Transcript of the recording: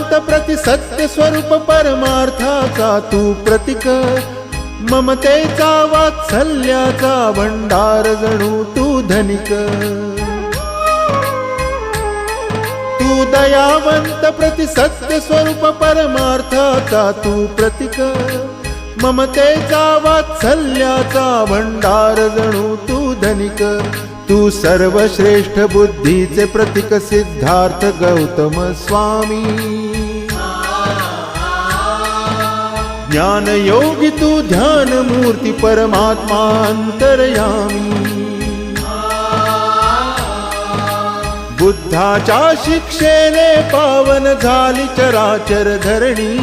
दयावंत प्रति सत्य स्वरूप परमार्थाचा तू प्रतीक, ममतेचा वात्सल्याचा भंडार जणू तू धनिक। तू दयावंत प्रति सत्य स्वरूप परमार्थाचा तू प्रतीक, ममतेचा वात्सल्याचा भंडार जणू तू धनिक। तू सर्वश्रेष्ठ बुद्धीचे प्रतीक सिद्धार्थ गौतम स्वामी, ज्ञान योगी तू ध्यान मूर्ती परमात्मा अंतर्यामी। बुद्धाच्या शिक्षेने पावन झाली चराचर धरणी,